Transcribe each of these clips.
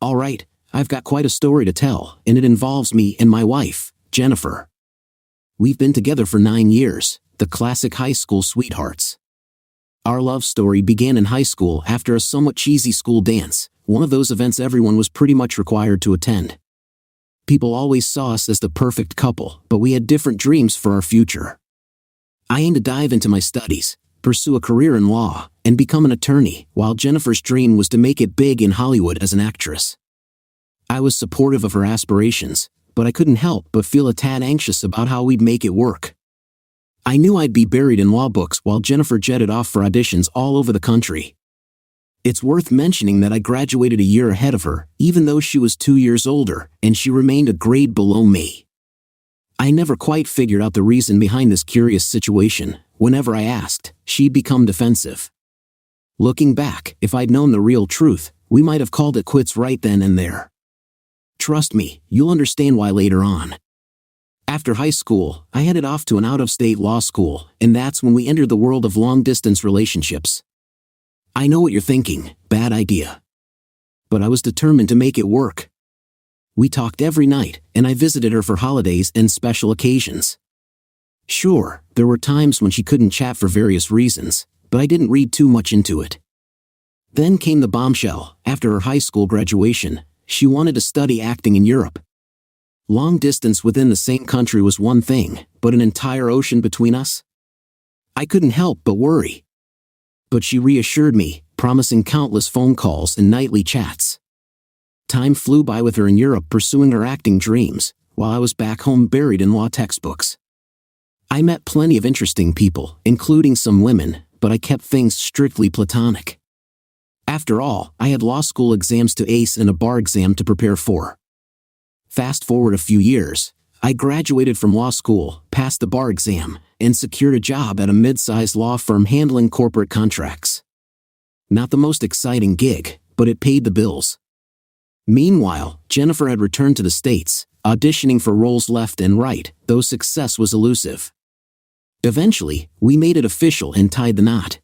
All right, I've got quite a story to tell, and it involves me and my wife, Jennifer. We've been together for 9 years, the classic high school sweethearts. Our love story began in high school after a somewhat cheesy school dance, one of those events everyone was pretty much required to attend. People always saw us as the perfect couple, but we had different dreams for our future. I aimed to dive into my studies, pursue a career in law, and become an attorney, while Jennifer's dream was to make it big in Hollywood as an actress. I was supportive of her aspirations, but I couldn't help but feel a tad anxious about how we'd make it work. I knew I'd be buried in law books while Jennifer jetted off for auditions all over the country. It's worth mentioning that I graduated a year ahead of her, even though she was 2 years older, and she remained a grade below me. I never quite figured out the reason behind this curious situation. Whenever I asked, she'd become defensive. Looking back, if I'd known the real truth, we might have called it quits right then and there. Trust me, you'll understand why later on. After high school, I headed off to an out-of-state law school, and that's when we entered the world of long-distance relationships. I know what you're thinking, bad idea. But I was determined to make it work. We talked every night, and I visited her for holidays and special occasions. Sure, there were times when she couldn't chat for various reasons, but I didn't read too much into it. Then came the bombshell. After her high school graduation, she wanted to study acting in Europe. Long distance within the same country was one thing, but an entire ocean between us? I couldn't help but worry. But she reassured me, promising countless phone calls and nightly chats. Time flew by with her in Europe pursuing her acting dreams, while I was back home buried in law textbooks. I met plenty of interesting people, including some women, but I kept things strictly platonic. After all, I had law school exams to ace and a bar exam to prepare for. Fast forward a few years, I graduated from law school, passed the bar exam, and secured a job at a mid-sized law firm handling corporate contracts. Not the most exciting gig, but it paid the bills. Meanwhile, Jennifer had returned to the States, auditioning for roles left and right, though success was elusive. Eventually, we made it official and tied the knot.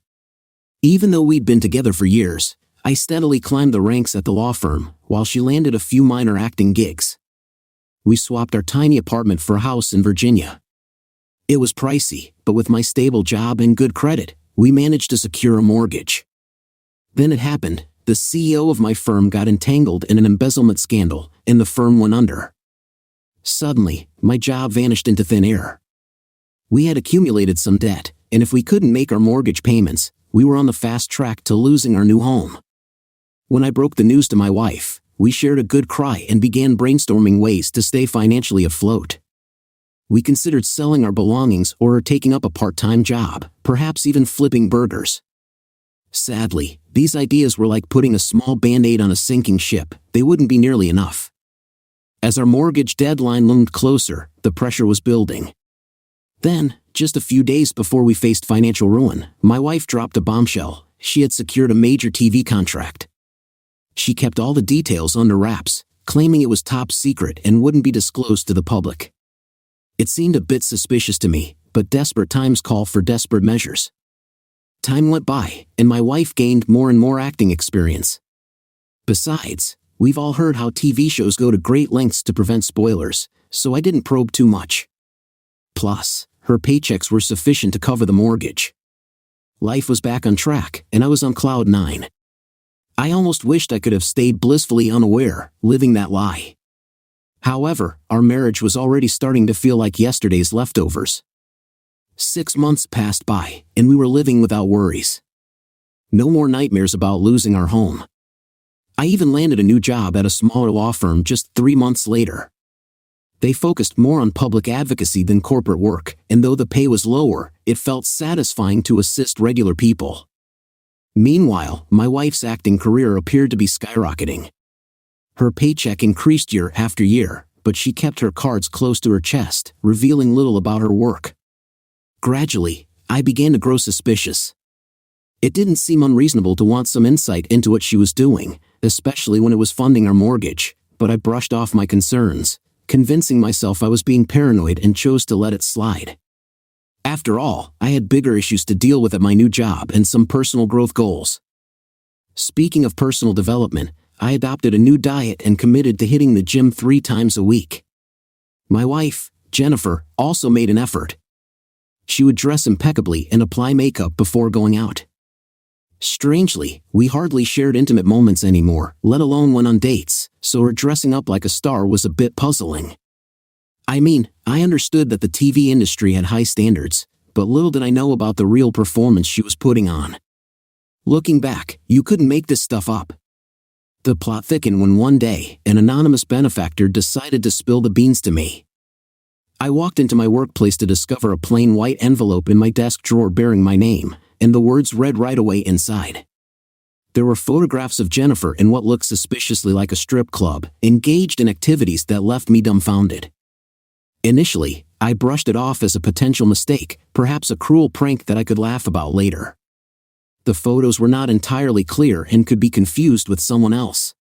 Even though we'd been together for years, I steadily climbed the ranks at the law firm, while she landed a few minor acting gigs. We swapped our tiny apartment for a house in Virginia. It was pricey, but with my stable job and good credit, we managed to secure a mortgage. Then it happened. The CEO of my firm got entangled in an embezzlement scandal, and the firm went under. Suddenly, my job vanished into thin air. We had accumulated some debt, and if we couldn't make our mortgage payments, we were on the fast track to losing our new home. When I broke the news to my wife, we shared a good cry and began brainstorming ways to stay financially afloat. We considered selling our belongings or taking up a part-time job, perhaps even flipping burgers. Sadly, these ideas were like putting a small band-aid on a sinking ship. They wouldn't be nearly enough. As our mortgage deadline loomed closer, the pressure was building. Then, just a few days before we faced financial ruin, my wife dropped a bombshell. She had secured a major TV contract. She kept all the details under wraps, claiming it was top secret and wouldn't be disclosed to the public. It seemed a bit suspicious to me, but desperate times call for desperate measures. Time went by, and my wife gained more and more acting experience. Besides, we've all heard how TV shows go to great lengths to prevent spoilers, so I didn't probe too much. Plus, her paychecks were sufficient to cover the mortgage. Life was back on track, and I was on cloud 9. I almost wished I could have stayed blissfully unaware, living that lie. However, our marriage was already starting to feel like yesterday's leftovers. 6 months passed by, and we were living without worries. No more nightmares about losing our home. I even landed a new job at a smaller law firm just 3 months later. They focused more on public advocacy than corporate work, and though the pay was lower, it felt satisfying to assist regular people. Meanwhile, my wife's acting career appeared to be skyrocketing. Her paycheck increased year after year, but she kept her cards close to her chest, revealing little about her work. Gradually, I began to grow suspicious. It didn't seem unreasonable to want some insight into what she was doing, especially when it was funding our mortgage, but I brushed off my concerns, convincing myself I was being paranoid and chose to let it slide. After all, I had bigger issues to deal with at my new job and some personal growth goals. Speaking of personal development, I adopted a new diet and committed to hitting the gym 3 times a week. My wife, Jennifer, also made an effort. She would dress impeccably and apply makeup before going out. Strangely, we hardly shared intimate moments anymore, let alone went on dates, so her dressing up like a star was a bit puzzling. I mean, I understood that the TV industry had high standards, but little did I know about the real performance she was putting on. Looking back, you couldn't make this stuff up. The plot thickened when one day, an anonymous benefactor decided to spill the beans to me. I walked into my workplace to discover a plain white envelope in my desk drawer bearing my name, and the words read right away inside. There were photographs of Jennifer in what looked suspiciously like a strip club, engaged in activities that left me dumbfounded. Initially, I brushed it off as a potential mistake, perhaps a cruel prank that I could laugh about later. The photos were not entirely clear and could be confused with someone else.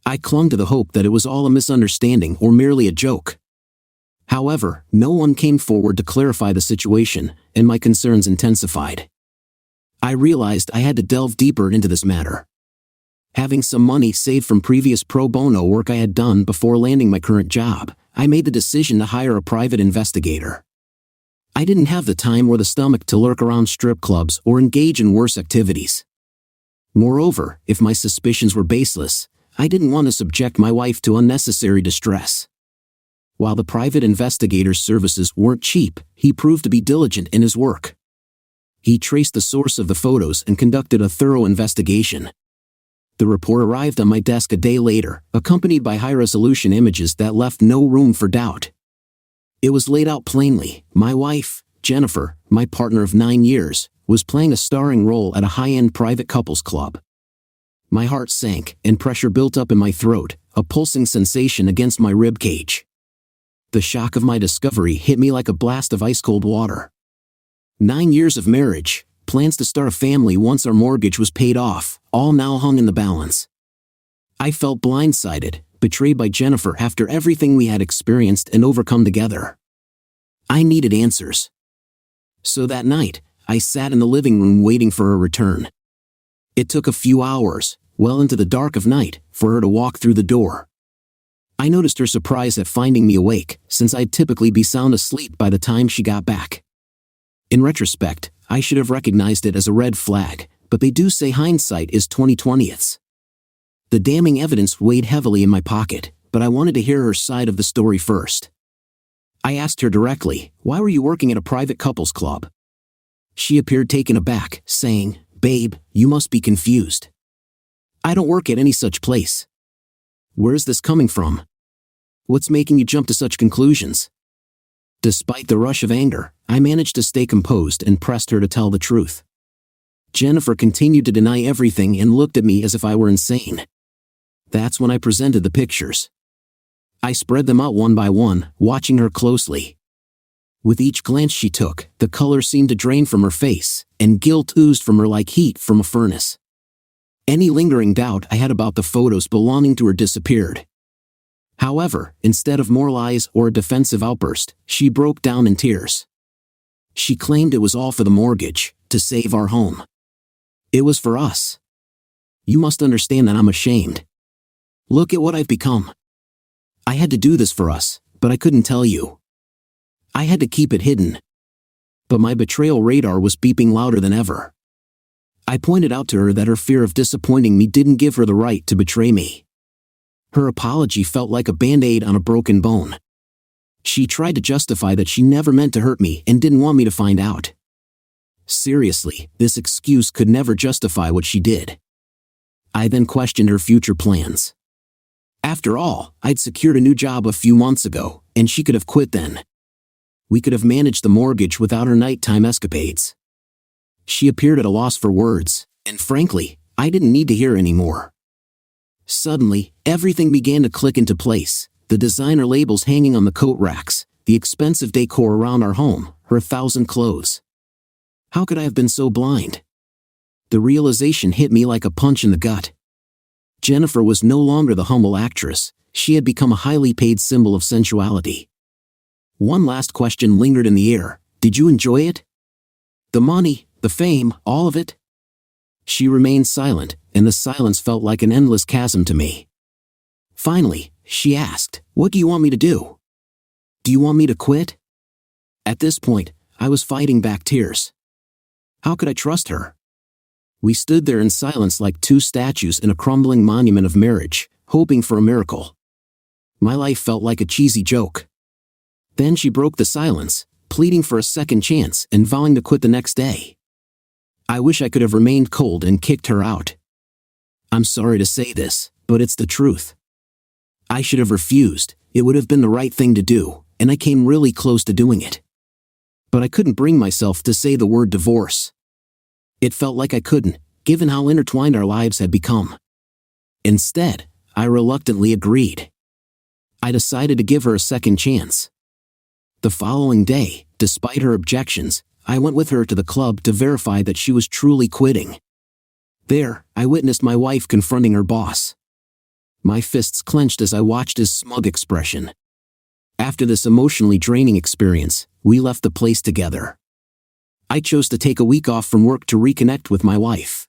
I clung to the hope that it was all a misunderstanding or merely a joke. However, no one came forward to clarify the situation, and my concerns intensified. I realized I had to delve deeper into this matter. Having some money saved from previous pro bono work I had done before landing my current job, I made the decision to hire a private investigator. I didn't have the time or the stomach to lurk around strip clubs or engage in worse activities. Moreover, if my suspicions were baseless, I didn't want to subject my wife to unnecessary distress. While the private investigator's services weren't cheap, he proved to be diligent in his work. He traced the source of the photos and conducted a thorough investigation. The report arrived on my desk a day later, accompanied by high-resolution images that left no room for doubt. It was laid out plainly. My wife, Jennifer, my partner of 9 years, was playing a starring role at a high-end private couples club. My heart sank, and pressure built up in my throat, a pulsing sensation against my rib cage. The shock of my discovery hit me like a blast of ice-cold water. 9 years of marriage, plans to start a family once our mortgage was paid off, all now hung in the balance. I felt blindsided, betrayed by Jennifer after everything we had experienced and overcome together. I needed answers. So that night, I sat in the living room waiting for her return. It took a few hours, well into the dark of night, for her to walk through the door. I noticed her surprise at finding me awake, since I'd typically be sound asleep by the time she got back. In retrospect, I should have recognized it as a red flag, but they do say hindsight is 20/20. The damning evidence weighed heavily in my pocket, but I wanted to hear her side of the story first. I asked her directly, "Why were you working at a private couples club?" She appeared taken aback, saying, "Babe, you must be confused. I don't work at any such place. Where is this coming from? What's making you jump to such conclusions?" Despite the rush of anger, I managed to stay composed and pressed her to tell the truth. Jennifer continued to deny everything and looked at me as if I were insane. That's when I presented the pictures. I spread them out one by one, watching her closely. With each glance she took, the color seemed to drain from her face, and guilt oozed from her like heat from a furnace. Any lingering doubt I had about the photos belonging to her disappeared. However, instead of more lies or a defensive outburst, she broke down in tears. She claimed it was all for the mortgage, to save our home. It was for us. You must understand that I'm ashamed. Look at what I've become. I had to do this for us, but I couldn't tell you. I had to keep it hidden. But my betrayal radar was beeping louder than ever. I pointed out to her that her fear of disappointing me didn't give her the right to betray me. Her apology felt like a band-aid on a broken bone. She tried to justify that she never meant to hurt me and didn't want me to find out. Seriously, this excuse could never justify what she did. I then questioned her future plans. After all, I'd secured a new job a few months ago, and she could have quit then. We could have managed the mortgage without her nighttime escapades. She appeared at a loss for words, and frankly, I didn't need to hear any more. Suddenly, everything began to click into place, the designer labels hanging on the coat racks, the expensive decor around our home, her 1,000 clothes. How could I have been so blind? The realization hit me like a punch in the gut. Jennifer was no longer the humble actress, she had become a highly paid symbol of sensuality. One last question lingered in the air: did you enjoy it? The money, the fame, all of it? She remained silent, and the silence felt like an endless chasm to me. Finally, she asked, "What do you want me to do? Do you want me to quit?" At this point, I was fighting back tears. How could I trust her? We stood there in silence like two statues in a crumbling monument of marriage, hoping for a miracle. My life felt like a cheesy joke. Then she broke the silence, pleading for a second chance and vowing to quit the next day. I wish I could have remained cold and kicked her out. I'm sorry to say this, but it's the truth. I should have refused. It would have been the right thing to do, and I came really close to doing it. But I couldn't bring myself to say the word divorce. It felt like I couldn't, given how intertwined our lives had become. Instead, I reluctantly agreed. I decided to give her a second chance. The following day, despite her objections, I went with her to the club to verify that she was truly quitting. There, I witnessed my wife confronting her boss. My fists clenched as I watched his smug expression. After this emotionally draining experience, we left the place together. I chose to take a week off from work to reconnect with my wife.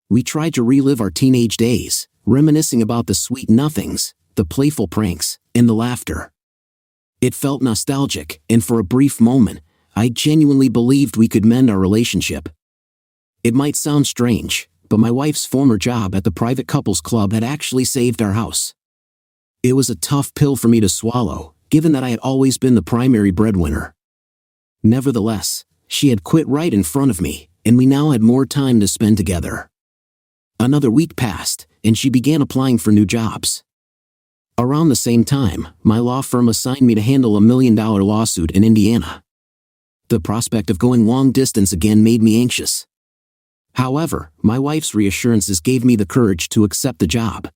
We tried to relive our teenage days, reminiscing about the sweet nothings, the playful pranks, and the laughter. It felt nostalgic, and for a brief moment, I genuinely believed we could mend our relationship. It might sound strange, but my wife's former job at the private couples club had actually saved our house. It was a tough pill for me to swallow, given that I had always been the primary breadwinner. Nevertheless, she had quit right in front of me, and we now had more time to spend together. Another week passed, and she began applying for new jobs. Around the same time, my law firm assigned me to handle a $1 million lawsuit in Indiana. The prospect of going long distance again made me anxious. However, my wife's reassurances gave me the courage to accept the job.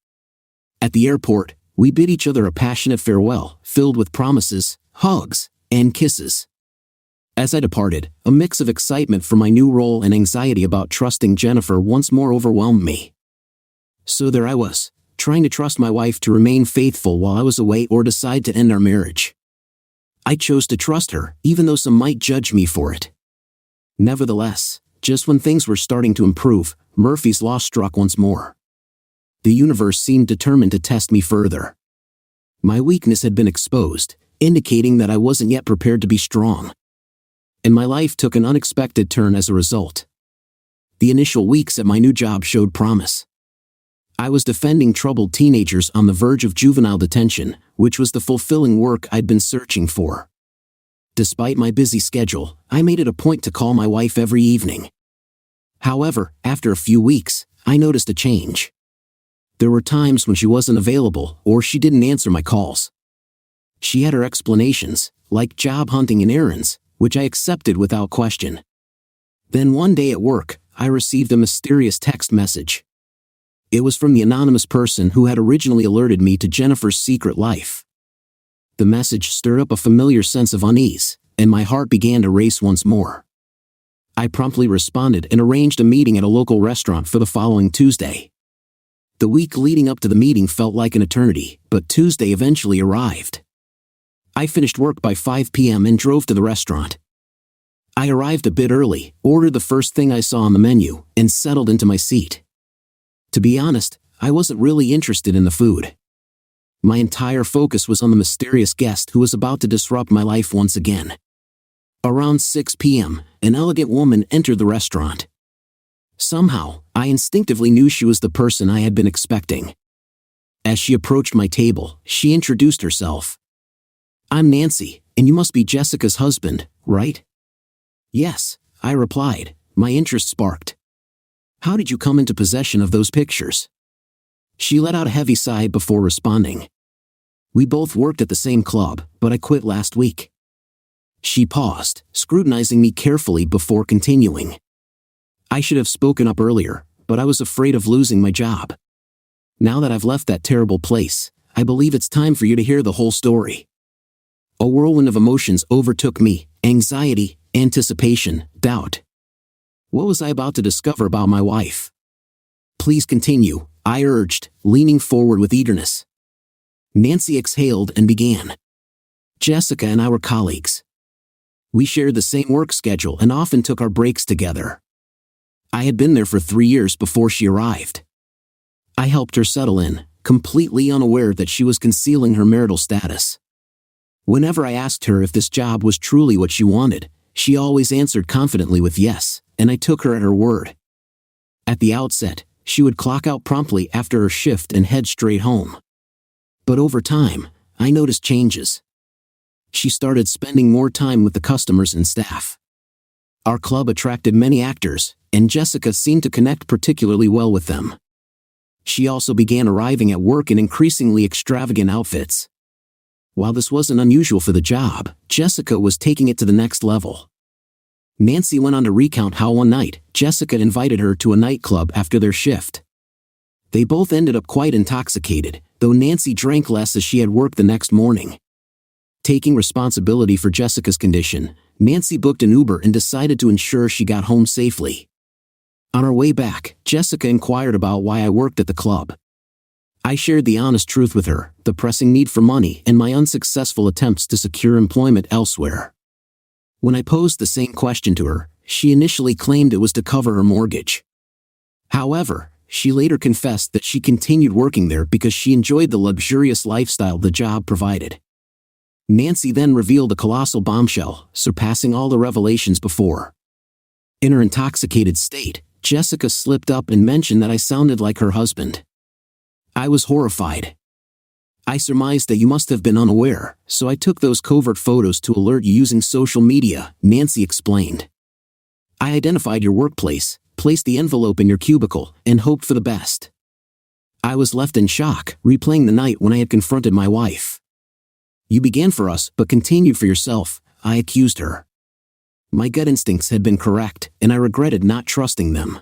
At the airport, we bid each other a passionate farewell, filled with promises, hugs, and kisses. As I departed, a mix of excitement for my new role and anxiety about trusting Jennifer once more overwhelmed me. So there I was, trying to trust my wife to remain faithful while I was away or decide to end our marriage. I chose to trust her, even though some might judge me for it. Nevertheless, just when things were starting to improve, Murphy's Law struck once more. The universe seemed determined to test me further. My weakness had been exposed, indicating that I wasn't yet prepared to be strong. And my life took an unexpected turn as a result. The initial weeks at my new job showed promise. I was defending troubled teenagers on the verge of juvenile detention, which was the fulfilling work I'd been searching for. Despite my busy schedule, I made it a point to call my wife every evening. However, after a few weeks, I noticed a change. There were times when she wasn't available or she didn't answer my calls. She had her explanations, like job hunting and errands, which I accepted without question. Then one day at work, I received a mysterious text message. It was from the anonymous person who had originally alerted me to Jennifer's secret life. The message stirred up a familiar sense of unease, and my heart began to race once more. I promptly responded and arranged a meeting at a local restaurant for the following Tuesday. The week leading up to the meeting felt like an eternity, but Tuesday eventually arrived. I finished work by 5 p.m. and drove to the restaurant. I arrived a bit early, ordered the first thing I saw on the menu, and settled into my seat. To be honest, I wasn't really interested in the food. My entire focus was on the mysterious guest who was about to disrupt my life once again. Around 6 p.m., an elegant woman entered the restaurant. Somehow, I instinctively knew she was the person I had been expecting. As she approached my table, she introduced herself. "I'm Nancy, and you must be Jessica's husband, right?" "Yes," I replied, my interest sparked. "How did you come into possession of those pictures?" She let out a heavy sigh before responding. "We both worked at the same club, but I quit last week." She paused, scrutinizing me carefully before continuing. "I should have spoken up earlier, but I was afraid of losing my job. Now that I've left that terrible place, I believe it's time for you to hear the whole story." A whirlwind of emotions overtook me: anxiety, anticipation, doubt. What was I about to discover about my wife? "Please continue," I urged, leaning forward with eagerness. Nancy exhaled and began. "Jessica and I were colleagues. We shared the same work schedule and often took our breaks together. I had been there for 3 years before she arrived. I helped her settle in, completely unaware that she was concealing her marital status. Whenever I asked her if this job was truly what she wanted, she always answered confidently with yes, and I took her at her word. At the outset, she would clock out promptly after her shift and head straight home. But over time, I noticed changes. She started spending more time with the customers and staff. Our club attracted many actors, and Jessica seemed to connect particularly well with them. She also began arriving at work in increasingly extravagant outfits. While this wasn't unusual for the job, Jessica was taking it to the next level. Nancy went on to recount how one night, Jessica invited her to a nightclub after their shift. They both ended up quite intoxicated, though Nancy drank less as she had work the next morning. Taking responsibility for Jessica's condition, Nancy booked an Uber and decided to ensure she got home safely. On our way back, Jessica inquired about why I worked at the club. I shared the honest truth with her, the pressing need for money and my unsuccessful attempts to secure employment elsewhere. When I posed the same question to her, she initially claimed it was to cover her mortgage. However, she later confessed that she continued working there because she enjoyed the luxurious lifestyle the job provided. Nancy then revealed a colossal bombshell, surpassing all the revelations before. In her intoxicated state, Jessica slipped up and mentioned that I sounded like her husband. I was horrified. I surmised that you must have been unaware, so I took those covert photos to alert you using social media, Nancy explained. I identified your workplace, placed the envelope in your cubicle, and hoped for the best. I was left in shock, replaying the night when I had confronted my wife. You began for us, but continued for yourself, I accused her. My gut instincts had been correct, and I regretted not trusting them.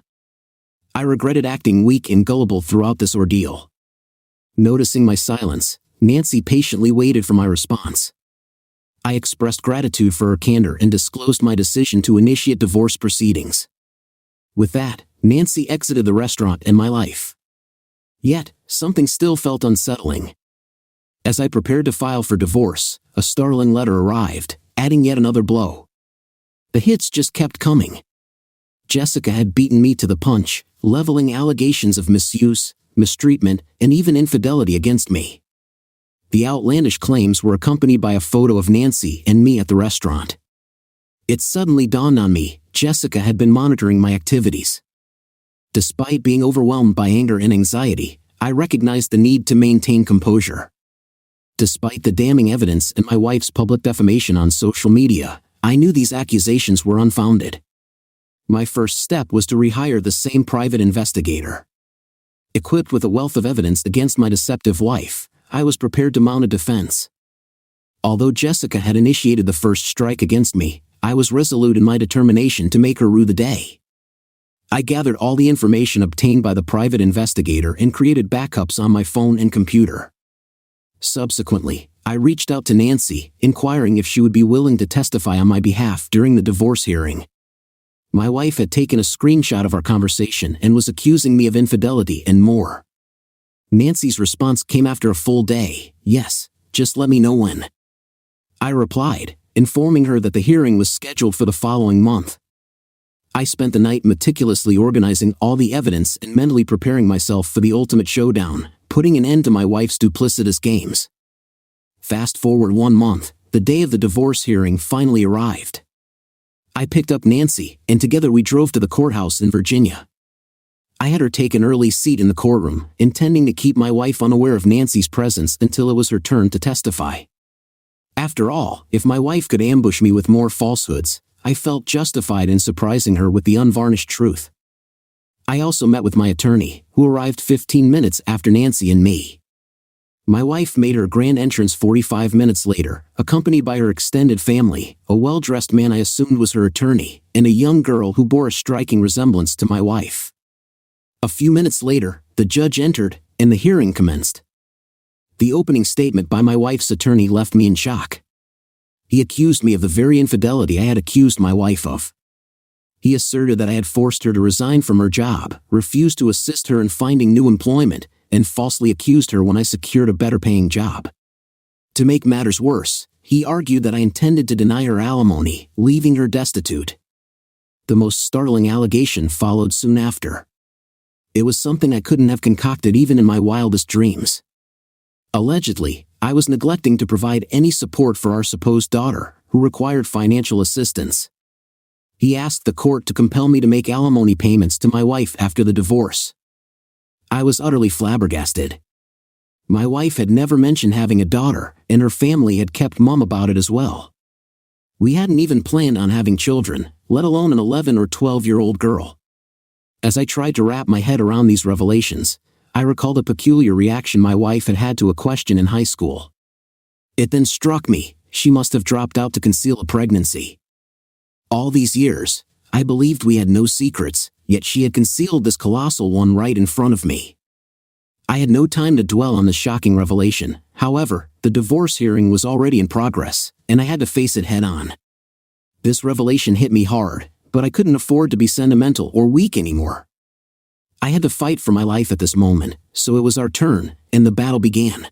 I regretted acting weak and gullible throughout this ordeal. Noticing my silence, Nancy patiently waited for my response. I expressed gratitude for her candor and disclosed my decision to initiate divorce proceedings. With that, Nancy exited the restaurant and my life. Yet, something still felt unsettling. As I prepared to file for divorce, a startling letter arrived, adding yet another blow. The hits just kept coming. Jessica had beaten me to the punch, leveling allegations of misuse, mistreatment, and even infidelity against me. The outlandish claims were accompanied by a photo of Nancy and me at the restaurant. It suddenly dawned on me, Jessica had been monitoring my activities. Despite being overwhelmed by anger and anxiety, I recognized the need to maintain composure. Despite the damning evidence and my wife's public defamation on social media, I knew these accusations were unfounded. My first step was to rehire the same private investigator. Equipped with a wealth of evidence against my deceptive wife, I was prepared to mount a defense. Although Jessica had initiated the first strike against me, I was resolute in my determination to make her rue the day. I gathered all the information obtained by the private investigator and created backups on my phone and computer. Subsequently, I reached out to Nancy, inquiring if she would be willing to testify on my behalf during the divorce hearing. My wife had taken a screenshot of our conversation and was accusing me of infidelity and more. Nancy's response came after a full day, yes, just let me know when. I replied, informing her that the hearing was scheduled for the following month. I spent the night meticulously organizing all the evidence and mentally preparing myself for the ultimate showdown, putting an end to my wife's duplicitous games. Fast forward 1 month, the day of the divorce hearing finally arrived. I picked up Nancy, and together we drove to the courthouse in Virginia. I had her take an early seat in the courtroom, intending to keep my wife unaware of Nancy's presence until it was her turn to testify. After all, if my wife could ambush me with more falsehoods, I felt justified in surprising her with the unvarnished truth. I also met with my attorney, who arrived 15 minutes after Nancy and me. My wife made her grand entrance 45 minutes later, accompanied by her extended family, a well-dressed man I assumed was her attorney, and a young girl who bore a striking resemblance to my wife. A few minutes later, the judge entered, and the hearing commenced. The opening statement by my wife's attorney left me in shock. He accused me of the very infidelity I had accused my wife of. He asserted that I had forced her to resign from her job, refused to assist her in finding new employment, and falsely accused her when I secured a better-paying job. To make matters worse, he argued that I intended to deny her alimony, leaving her destitute. The most startling allegation followed soon after. It was something I couldn't have concocted even in my wildest dreams. Allegedly, I was neglecting to provide any support for our supposed daughter, who required financial assistance. He asked the court to compel me to make alimony payments to my wife after the divorce. I was utterly flabbergasted. My wife had never mentioned having a daughter, and her family had kept mum about it as well. We hadn't even planned on having children, let alone an 11 or 12-year-old girl. As I tried to wrap my head around these revelations, I recalled a peculiar reaction my wife had had to a question in high school. It then struck me, she must have dropped out to conceal a pregnancy. All these years, I believed we had no secrets, yet she had concealed this colossal one right in front of me. I had no time to dwell on the shocking revelation. However, the divorce hearing was already in progress, and I had to face it head on. This revelation hit me hard, but I couldn't afford to be sentimental or weak anymore. I had to fight for my life at this moment, so it was our turn, and the battle began.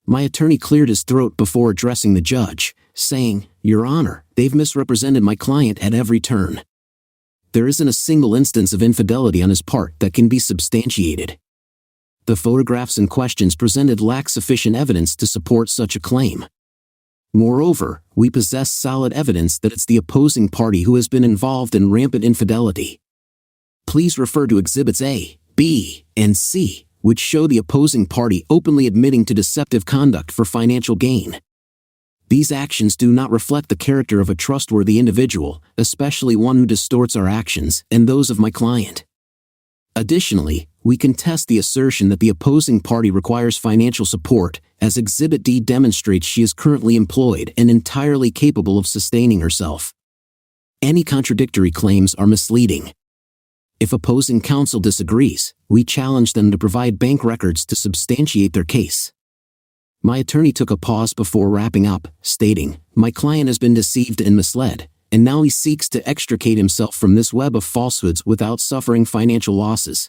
My attorney cleared his throat before addressing the judge, saying, "Your Honor, they've misrepresented my client at every turn. There isn't a single instance of infidelity on his part that can be substantiated. The photographs and questions presented lack sufficient evidence to support such a claim. Moreover, we possess solid evidence that it's the opposing party who has been involved in rampant infidelity. Please refer to Exhibits A, B, and C, which show the opposing party openly admitting to deceptive conduct for financial gain. These actions do not reflect the character of a trustworthy individual, especially one who distorts our actions and those of my client. Additionally, we contest the assertion that the opposing party requires financial support, as Exhibit D demonstrates she is currently employed and entirely capable of sustaining herself. Any contradictory claims are misleading. If opposing counsel disagrees, we challenge them to provide bank records to substantiate their case." My attorney took a pause before wrapping up, stating, "My client has been deceived and misled, and now he seeks to extricate himself from this web of falsehoods without suffering financial losses.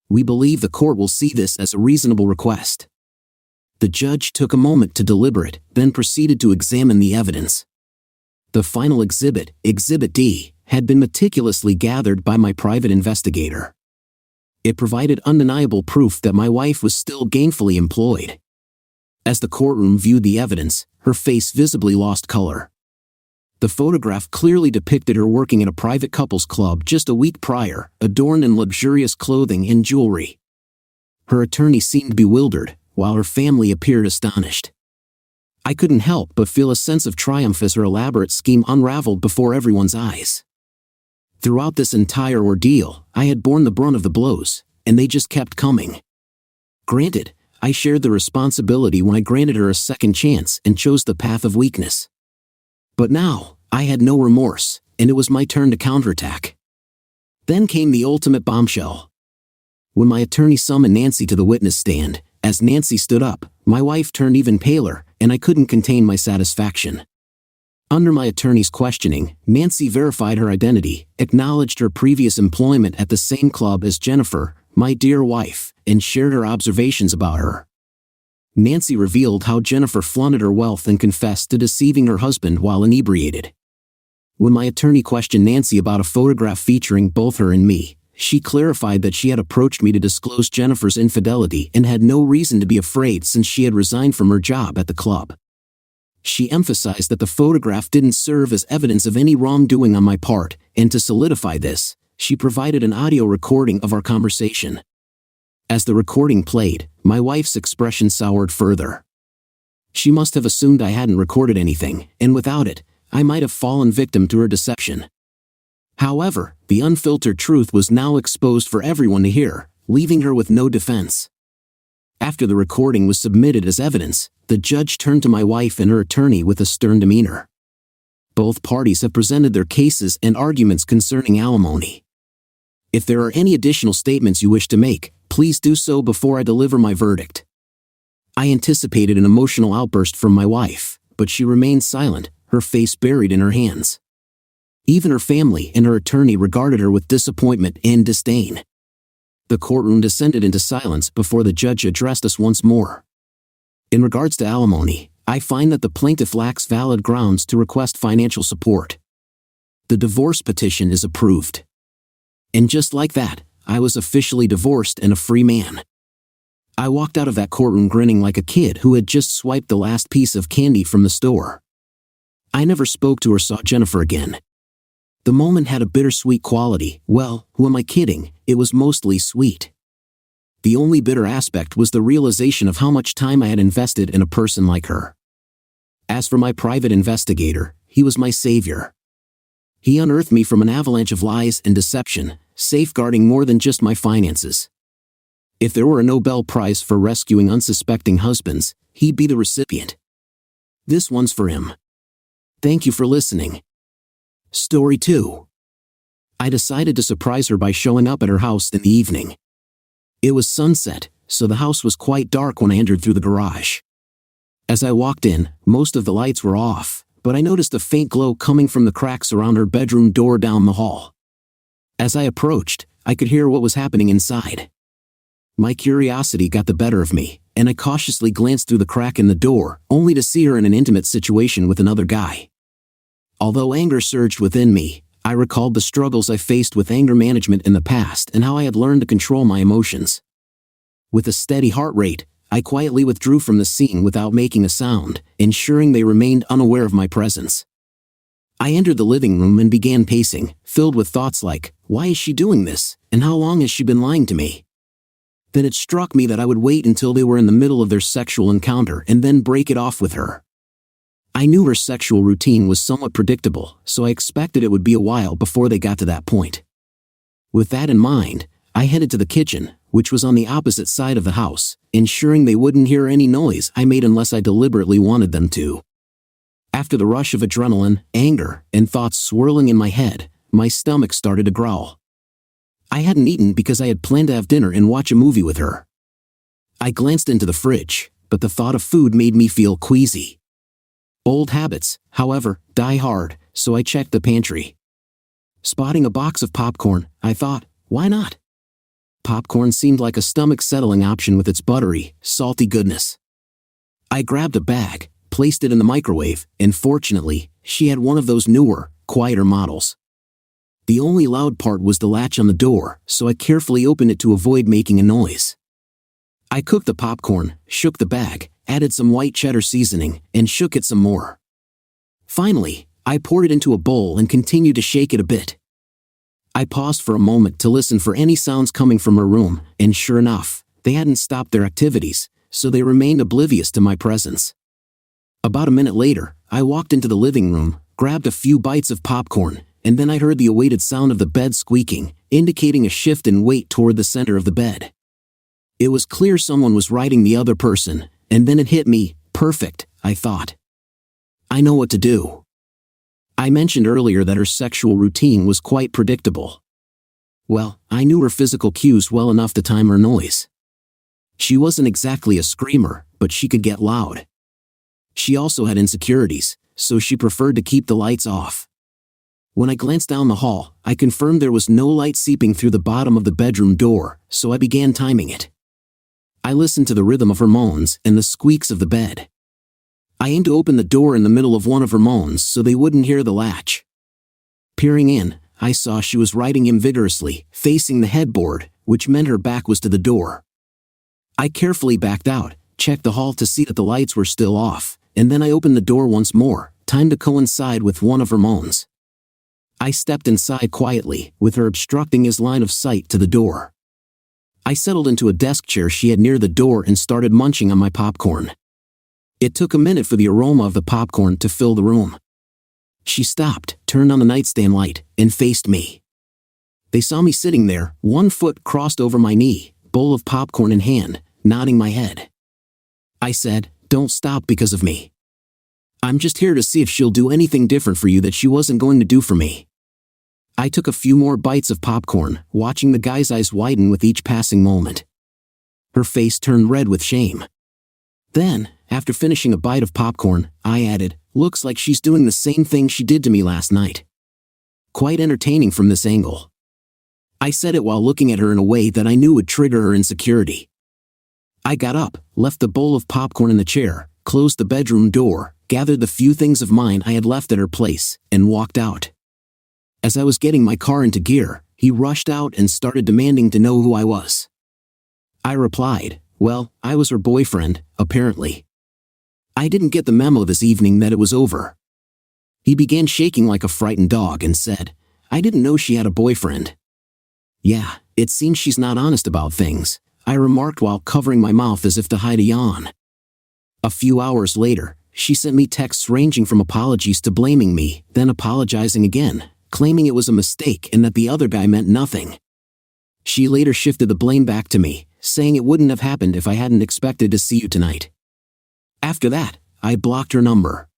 We believe the court will see this as a reasonable request." The judge took a moment to deliberate, then proceeded to examine the evidence. The final exhibit, Exhibit D, had been meticulously gathered by my private investigator. It provided undeniable proof that my wife was still gainfully employed. As the courtroom viewed the evidence, her face visibly lost color. The photograph clearly depicted her working at a private couples club just a week prior, adorned in luxurious clothing and jewelry. Her attorney seemed bewildered, while her family appeared astonished. I couldn't help but feel a sense of triumph as her elaborate scheme unraveled before everyone's eyes. Throughout this entire ordeal, I had borne the brunt of the blows, and they just kept coming. Granted, I shared the responsibility when I granted her a second chance and chose the path of weakness. But now, I had no remorse, and it was my turn to counterattack. Then came the ultimate bombshell. When my attorney summoned Nancy to the witness stand, as Nancy stood up, my wife turned even paler, and I couldn't contain my satisfaction. Under my attorney's questioning, Nancy verified her identity, acknowledged her previous employment at the same club as Jennifer, my dear wife, and shared her observations about her. Nancy revealed how Jennifer flaunted her wealth and confessed to deceiving her husband while inebriated. When my attorney questioned Nancy about a photograph featuring both her and me, she clarified that she had approached me to disclose Jennifer's infidelity and had no reason to be afraid since she had resigned from her job at the club. She emphasized that the photograph didn't serve as evidence of any wrongdoing on my part, and to solidify this, she provided an audio recording of our conversation. As the recording played, my wife's expression soured further. She must have assumed I hadn't recorded anything, and without it, I might have fallen victim to her deception. However, the unfiltered truth was now exposed for everyone to hear, leaving her with no defense. After the recording was submitted as evidence, the judge turned to my wife and her attorney with a stern demeanor. Both parties have presented their cases and arguments concerning alimony. If there are any additional statements you wish to make, please do so before I deliver my verdict. I anticipated an emotional outburst from my wife, but she remained silent, her face buried in her hands. Even her family and her attorney regarded her with disappointment and disdain. The courtroom descended into silence before the judge addressed us once more. In regards to alimony, I find that the plaintiff lacks valid grounds to request financial support. The divorce petition is approved. And just like that, I was officially divorced and a free man. I walked out of that courtroom grinning like a kid who had just swiped the last piece of candy from the store. I never spoke to or saw Jennifer again. The moment had a bittersweet quality. Well, who am I kidding? It was mostly sweet. The only bitter aspect was the realization of how much time I had invested in a person like her. As for my private investigator, he was my savior. He unearthed me from an avalanche of lies and deception, safeguarding more than just my finances. If there were a Nobel Prize for rescuing unsuspecting husbands, he'd be the recipient. This one's for him. Thank you for listening. Story 2. I decided to surprise her by showing up at her house in the evening. It was sunset, so the house was quite dark when I entered through the garage. As I walked in, most of the lights were off, but I noticed a faint glow coming from the cracks around her bedroom door down the hall. As I approached, I could hear what was happening inside. My curiosity got the better of me, and I cautiously glanced through the crack in the door, only to see her in an intimate situation with another guy. Although anger surged within me, I recalled the struggles I faced with anger management in the past and how I had learned to control my emotions. With a steady heart rate, I quietly withdrew from the scene without making a sound, ensuring they remained unaware of my presence. I entered the living room and began pacing, filled with thoughts like, why is she doing this, and how long has she been lying to me? Then it struck me that I would wait until they were in the middle of their sexual encounter and then break it off with her. I knew her sexual routine was somewhat predictable, so I expected it would be a while before they got to that point. With that in mind, I headed to the kitchen, which was on the opposite side of the house, ensuring they wouldn't hear any noise I made unless I deliberately wanted them to. After the rush of adrenaline, anger, and thoughts swirling in my head, my stomach started to growl. I hadn't eaten because I had planned to have dinner and watch a movie with her. I glanced into the fridge, but the thought of food made me feel queasy. Old habits, however, die hard, so I checked the pantry. Spotting a box of popcorn, I thought, why not? Popcorn seemed like a stomach-settling option with its buttery, salty goodness. I grabbed a bag, placed it in the microwave, and fortunately, she had one of those newer, quieter models. The only loud part was the latch on the door, so I carefully opened it to avoid making a noise. I cooked the popcorn, shook the bag, added some white cheddar seasoning, and shook it some more. Finally, I poured it into a bowl and continued to shake it a bit. I paused for a moment to listen for any sounds coming from her room, and sure enough, they hadn't stopped their activities, so they remained oblivious to my presence. About a minute later, I walked into the living room, grabbed a few bites of popcorn, and then I heard the awaited sound of the bed squeaking, indicating a shift in weight toward the center of the bed. It was clear someone was riding the other person, and then it hit me. Perfect, I thought. I know what to do. I mentioned earlier that her sexual routine was quite predictable. Well, I knew her physical cues well enough to time her noise. She wasn't exactly a screamer, but she could get loud. She also had insecurities, so she preferred to keep the lights off. When I glanced down the hall, I confirmed there was no light seeping through the bottom of the bedroom door, so I began timing it. I listened to the rhythm of her moans and the squeaks of the bed. I aimed to open the door in the middle of one of her moans so they wouldn't hear the latch. Peering in, I saw she was riding him vigorously, facing the headboard, which meant her back was to the door. I carefully backed out, checked the hall to see that the lights were still off, and then I opened the door once more, timed to coincide with one of her moans. I stepped inside quietly, with her obstructing his line of sight to the door. I settled into a desk chair she had near the door and started munching on my popcorn. It took a minute for the aroma of the popcorn to fill the room. She stopped, turned on the nightstand light, and faced me. They saw me sitting there, one foot crossed over my knee, bowl of popcorn in hand, nodding my head. I said, "Don't stop because of me. I'm just here to see if she'll do anything different for you that she wasn't going to do for me." I took a few more bites of popcorn, watching the guy's eyes widen with each passing moment. Her face turned red with shame. Then, after finishing a bite of popcorn, I added, "Looks like she's doing the same thing she did to me last night." Quite entertaining from this angle. I said it while looking at her in a way that I knew would trigger her insecurity. I got up, left the bowl of popcorn in the chair, closed the bedroom door, gathered the few things of mine I had left at her place, and walked out. As I was getting my car into gear, He rushed out and started demanding to know who I was. I replied, well, I was her boyfriend, apparently. I didn't get the memo this evening that it was over. He began shaking like a frightened dog and said, I didn't know she had a boyfriend. Yeah, it seems she's not honest about things, I remarked while covering my mouth as if to hide a yawn. A few hours later, she sent me texts ranging from apologies to blaming me, then apologizing again, claiming it was a mistake and that the other guy meant nothing. She later shifted the blame back to me, saying it wouldn't have happened if I hadn't expected to see you tonight. After that, I blocked her number.